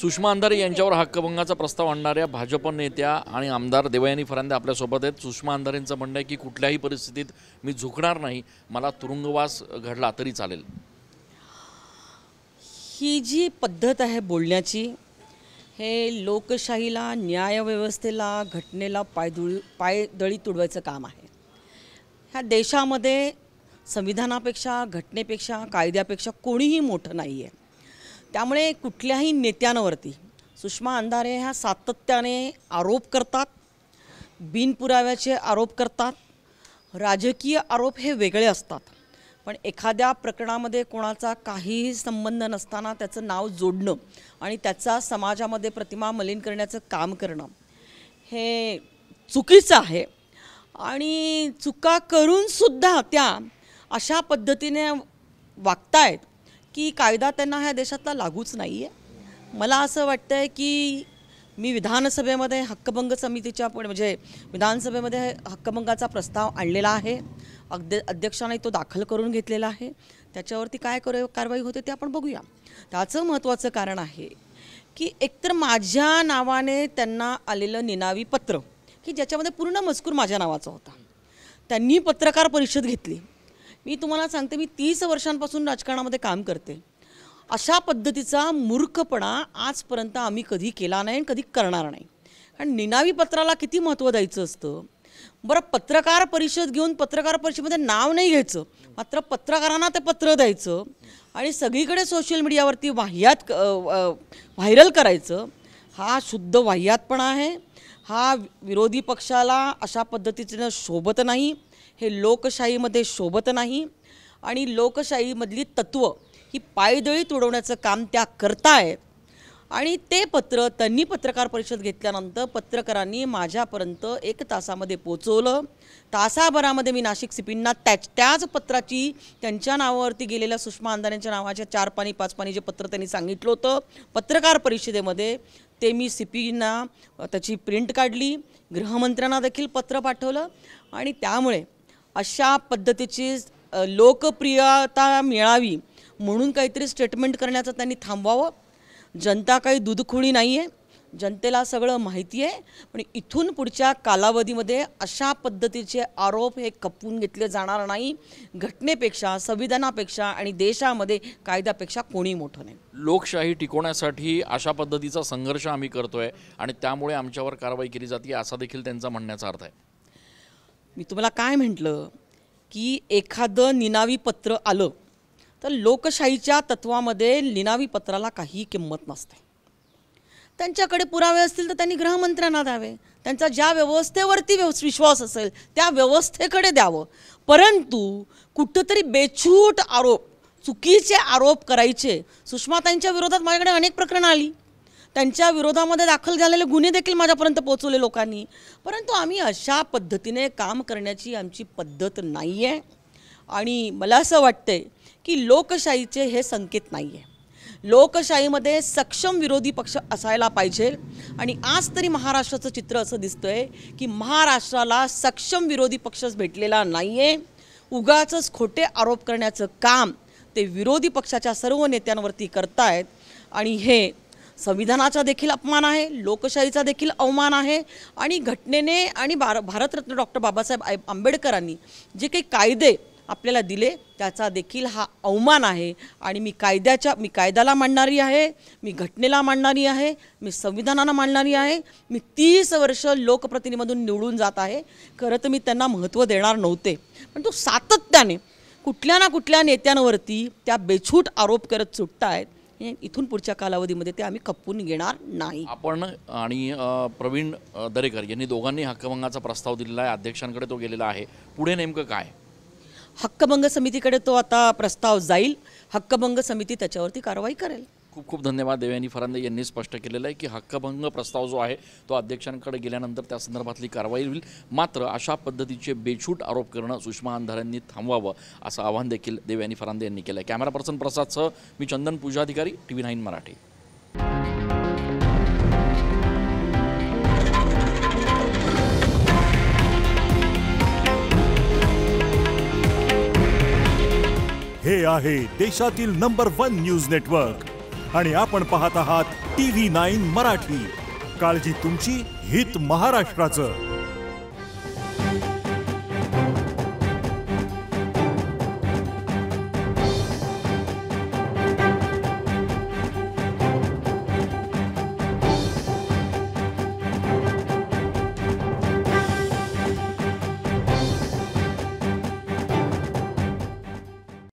सुषमा अंधारे यांच्यावर हक्कभंगाचा प्रस्ताव आणणाऱ्या भाजप नेत्या आणि आमदार देवयानी फरांदे आपल्यासोबत आहेत। सुषमा अंधारेंचं म्हणणं आहे की कुठल्याही परिस्थितीत मी झुकणार नाही, मला तुरुंगवास घडला तरी चालेल। ही जी पद्धत आहे बोलण्याची, हे लोकशाहीला, न्यायव्यवस्थेला, घटनेला पायदळी तुडवायचं काम आहे। ह्या देशामध्ये संविधानापेक्षा, घटनेपेक्षा, कायद्यापेक्षा कोणीही मोठं नाही आहे। त्यामुळे कुठल्याही नेत्यांवरती सुषमा अंधारे ह्या सातत्याने आरोप करतात, बिनपुराव्याचे आरोप करतात। राजकीय आरोप हे वेगळे असतात, पण एखाद्या प्रकरणामध्ये कोणाचा काहीही संबंध नसताना त्याचं नाव जोडणं आणि त्याचा समाजामध्ये प्रतिमा मलिन करण्याचं काम करणं हे चुकीचं आहे। आणि चुका करूनसुद्धा त्या अशा पद्धतीने वागतायत की कायदा त्यांना ह्या देशातला लागूच नाही आहे। मला असं वाटतं आहे की मी विधानसभेमध्ये हक्कभंग समितीच्या म्हणजे विधानसभेमध्ये हक्कभंगाचा प्रस्ताव आणलेला आहे। अध्यक्षाने तो दाखल करून घेतलेला आहे। त्याच्यावरती काय कारवाई होते ते आपण बघूया। त्याचं महत्त्वाचं कारण आहे की एकतर माझ्या नावाने त्यांना आलेलं निनावी पत्र की ज्याच्यामध्ये पूर्ण मजकूर माझ्या नावाचा होता, त्यांनी पत्रकार परिषद घेतली। मी तुम्हाला सांगते, मी 30 वर्षांपासून राजकारणामध्ये काम करते। अशा पद्धतीचा मूर्खपणा आजपर्यंत आम्ही कधी केला नाही आणि कधी करणार नाही। कारण निनावी पत्राला किती महत्त्व द्यायचं असतं। बरं, पत्रकार परिषद घेऊन पत्रकार परिषदेमध्ये नाव नाही घ्यायचं, मात्र पत्रकारांना ते पत्र द्यायचं आणि सगळीकडे सोशल मीडियावरती व्हायरल करायचं, हा शुद्ध वाह्यातपणा आहे। हा विरोधी पक्षाला अशा पद्धतीचं शोभत नाही, हे लोकशाहीमध्ये शोभत नाही। आणि लोकशाहीमधली तत्त्व ही पायदळी तुडवण्याचं काम त्या करतायत। आणि ते पत्र त्यांनी पत्रकार परिषद घेतल्यानंतर पत्रकारांनी माझ्यापर्यंत 1 तासामध्ये पोचवलं। तासाभरामध्ये मी नाशिक सीपींना त्याच पत्राची त्यांच्या नावावरती गेलेल्या सुषमा अंधारेंच्या नावाच्या 4 पानी 5 पानी जे पत्र त्यांनी सांगितलं होतं पत्रकार परिषदेमध्ये, ते मी सीपींना त्याची प्रिंट काढली, गृहमंत्र्यांना देखील पत्र पाठवलं। आणि त्यामुळे अशा पद्धतीची लोकप्रियता मिळावी म्हणून काहीतरी स्टेटमेंट करण्याचं त्यांनी थांबवावं। जनता काही दूधखोळी नाही आहे, जनतेला सगळं माहिती आहे। पण इथून पुढच्या कालावधीमध्ये अशा पद्धतीचे आरोप हे खपवून घेतले जाणार नाही। घटनेपेक्षा, संविधानापेक्षा आणि देशामध्ये कायद्यापेक्षा कोणी मोठं नाही। लोकशाही टिकवण्यासाठी अशा पद्धतीचा संघर्ष आम्ही करतोय आणि त्यामुळे आमच्यावर कारवाई केली जाते, असा देखील त्यांचा म्हणण्याचा अर्थ आहे। मी तुम्हाला काय म्हटलं की एखादं निनावी पत्र आलं तर लोकशाहीच्या तत्वामध्ये निनावी पत्राला काही किंमत नसते। त्यांच्याकडे पुरावे असतील तर त्यांनी गृहमंत्र्यांना द्यावे, त्यांचा ज्या व्यवस्थेवरती विश्वास असेल त्या व्यवस्थेकडे द्यावं। परंतु कुठंतरी बेछूट आरोप, चुकीचे आरोप करायचे। सुषमाताईंच्या विरोधात माझ्याकडे अनेक प्रकरणं आली, त्यांच्या विरोधामध्ये दाखल झालेले गुन्हे देखील माझ्यापर्यंत पोहोचवले लोकांनी। परंतु आम्ही अशा पद्धतीने काम करण्याची आमची पद्धत नाही आहे। आणि मला असं वाटतंय की लोकशाहीचे हे संकेत नाही आहे। लोकशाहीमध्ये सक्षम विरोधी पक्ष असायला पाहिजे। आणि आज तरी महाराष्ट्राचं चित्र असं दिसतंय की महाराष्ट्राला सक्षम विरोधी पक्षच भेटलेला नाही आहे। उगाचच खोटे आरोप करण्याचं काम ते विरोधी पक्षाच्या सर्व नेत्यांवरती करतायत। आणि हे संविधानाचा देखील अपमान आहे, लोकशाहीचा देखील अवमान आहे। आणि घटनेने आणि भारतरत्न डॉक्टर बाबासाहेब आंबेडकरांनी जे काही कायदे आपल्याला दिले त्याचा देखील हा अवमान आहे। आणि मी कायद्याला मानणारी आहे, मी घटनेला मानणारी आहे, मी संविधानाला मानणारी आहे। मी 30 वर्ष लोकप्रतिनिधीमधून निवडून जात आहे। खरं तर मी त्यांना महत्त्व देणार नव्हते, पण तो सातत्याने कुठल्या ना कुठल्या नेत्यांवरती त्या बेछूट आरोप करत सुटतायत। इथून पुढच्या कालावधीमध्ये ते आम्ही खपवून घेणार नाही। आपण आणि प्रवीण दरेकर यांनी दोघांनी हक्कभंगाचा प्रस्ताव दिलेला आहे, अध्यक्षांकडे तो गेलेला आहे। पुढे नेमकं काय? हक्कभंग समितीकडे तो आता प्रस्ताव जाईल, हक्कभंग समिती त्याच्यावरती कारवाई करेल। खूप खूप धन्यवाद। देवयानी फरांदे यांनी स्पष्ट केलेलं आहे की हक्कभंग प्रस्ताव जो आहे तो अध्यक्षांकडे गेल्यानंतर त्या संदर्भातली कारवाई होईल। मात्र अशा पद्धतीचे बेछूट आरोप करणं सुषमा अंधारेंनी थांबवावं असं आवाहन देखील देवयानी फरांदे यांनी केलं आहे। कॅमेरा पर्सन प्रसादसह मी चंदन पूजाधिकारी, TV9 मराठी। हे आहे देशातील नंबर 1 न्यूज नेटवर्क आणि आपण पाहत आहात TV9 मराठी. काळजी तुमची, हित महाराष्ट्राचं.